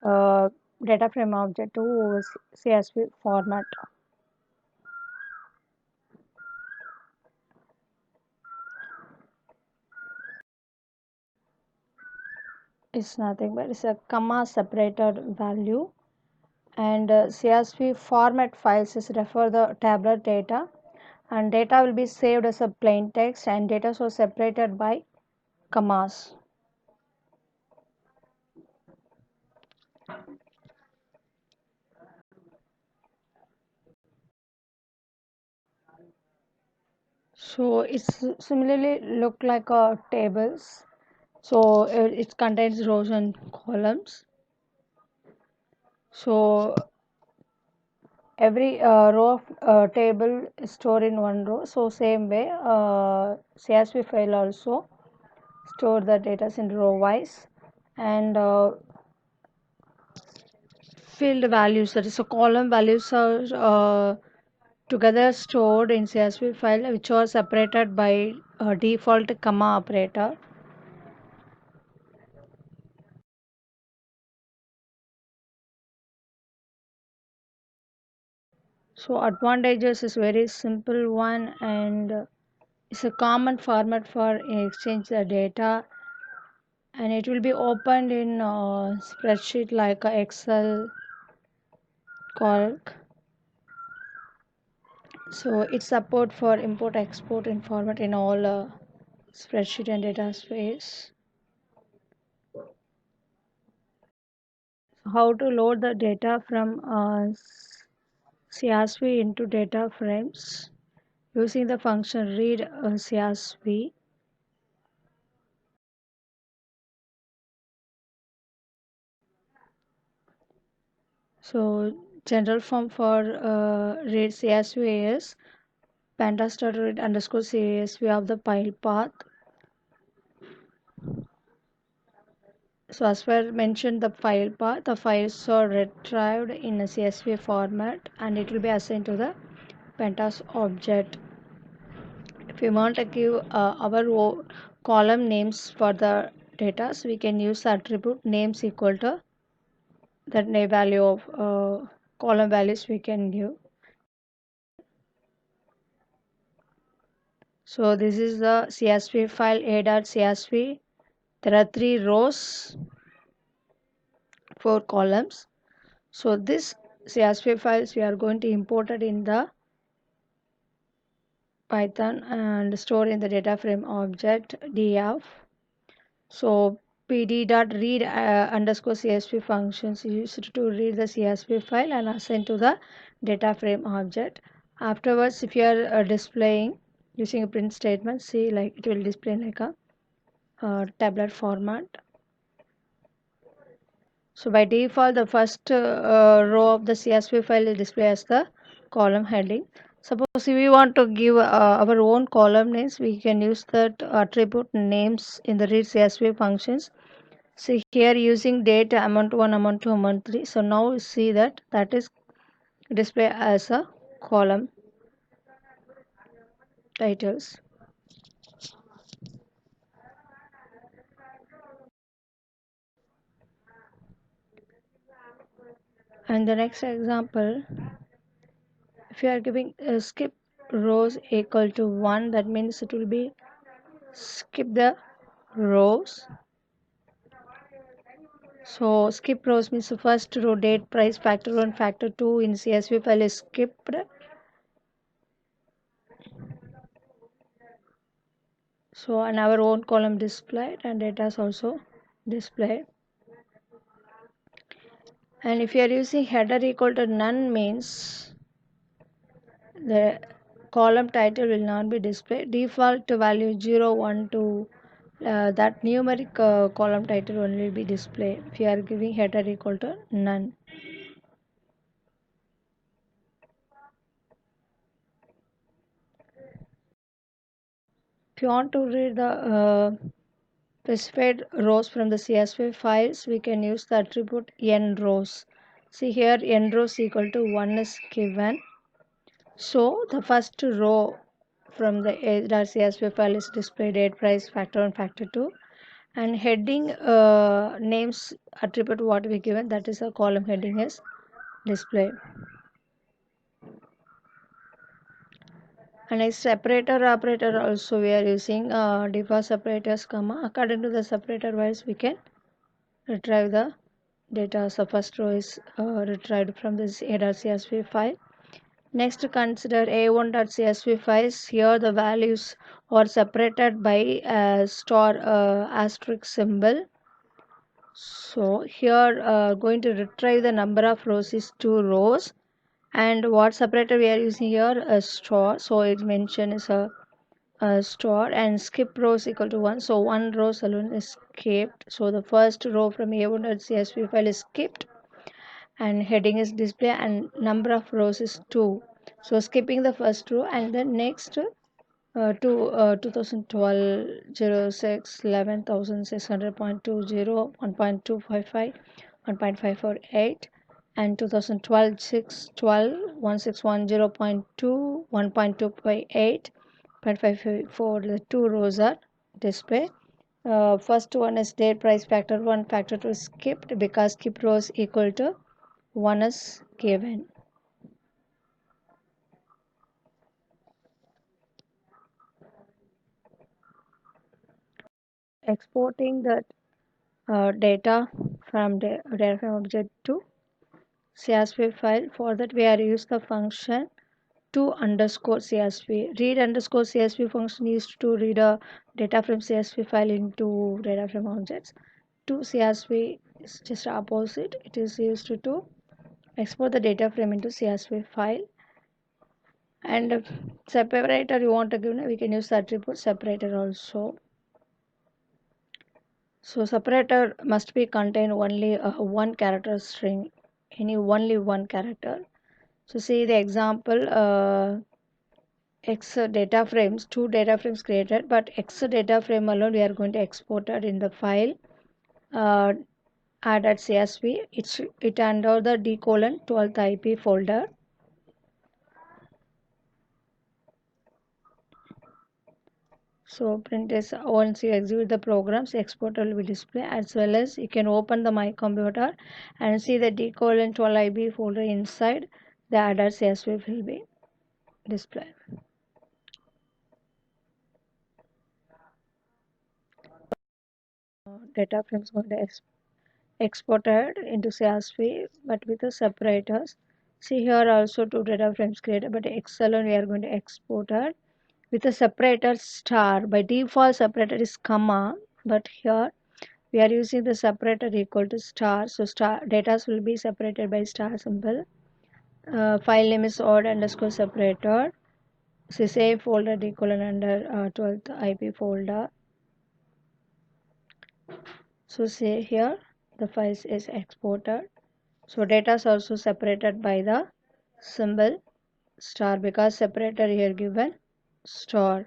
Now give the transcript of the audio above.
uh, data frame object to CSV format. It's nothing but it's a comma separated value, and CSV format files is refer the tabular data, and data will be saved as a plain text, and data so separated by commas. So it's similarly look like a tables. So it contains rows and columns. So every row of table is stored in one row. So same way, CSV file also store the data in row wise, and field values, that is a column values are together stored in CSV file, which are separated by default comma operator. So advantages is very simple one, and it's a common format for exchange the data, and it will be opened in spreadsheet like Excel, Calc. So it support for import export in format in all spreadsheet and data space. How to load the data from CSV into data frames using the function read CSV. So general form for read CSV is panda.read underscore CSV of the file path. So as well mentioned the file path, the files are retrieved in a CSV format, and it will be assigned to the pandas object. If we want to give our column names for the data, so we can use the attribute names equal to that value of column values we can give. So this is the CSV file a.csv. There are 3 rows, 4 columns. So this CSV files we are going to import it in the Python and store in the data frame object df. So pd.read underscore CSV functions used to read the CSV file and assign to the data frame object. Afterwards, if you are displaying using a print statement, see like it will display like a tabular format. So by default, the first row of the CSV file is displayed as the column heading. Suppose if we want to give our own column names, we can use that attribute names in the read CSV functions. See here using date amount 1, amount 2, amount 3. So now see that is displayed as a column titles. And the next example, if you are giving skip rows equal to 1, that means it will be skip the rows. So skip rows means the first row date, price, factor 1, factor 2 in CSV file is skipped. So and our own column displayed and data is also displayed. And if you are using header equal to none means the column title will not be displayed. Default value 0, 1, 2, that numeric column title only will be displayed if you are giving header equal to none. If you want to read the specified rows from the CSV files, we can use the attribute n rows. See here n rows equal to 1 is given. So the first row from the CSV file is displayed date, price, factor 1, factor 2. And heading names attribute what we given, that is a column heading is display. And a separator operator also we are using default separators comma. According to the separator wise we can retrieve the data. So first row is retrieved from this a.csv file. Next, consider a1.csv files. Here the values are separated by a star asterisk symbol. So here going to retrieve the number of rows is 2 rows, and what separator we are using here, a star. So it mentioned is a star, and skip rows equal to 1. So one row alone is skipped. So the first row from a1.csv file is skipped, and heading is display, and number of rows is 2. So skipping the first row, and then next to 2012 06 11,600.20 1.255 1.548, and 2012 6 12 1610.2 1.258 0.554. The two rows are display. First one is date price factor 1 factor 2 is skipped because skip rows equal to 1 is given. Exporting the data from the data frame object to CSV file. For that we are use the function to underscore CSV. Read underscore CSV function is to read a data frame CSV file into data frame objects. To CSV is just opposite. It is used to export the data frame into CSV file. And separator you want to give, we can use the attribute separator also. So separator must be contain only one character string, only one character. So see the example, X data frames, two data frames created, but X data frame alone we are going to export it in the file uh, add CSV. It under the d:12th IP folder. So print is once you execute the programs, exporter will be displayed, as well as you can open the my computer and see the d:12 IB folder inside the added CSV will be displayed. Data frames going to exported into CSV, but with the separators. See here also two data frames created, but Excel we are going to export it with a separator star. By default separator is comma, but here we are using the separator equal to star. So star data will be separated by star symbol. File name is odd underscore separator. So save folder d:12 under 12th IP folder. So say here the file is exported. So data is also separated by the symbol star because separator here given star.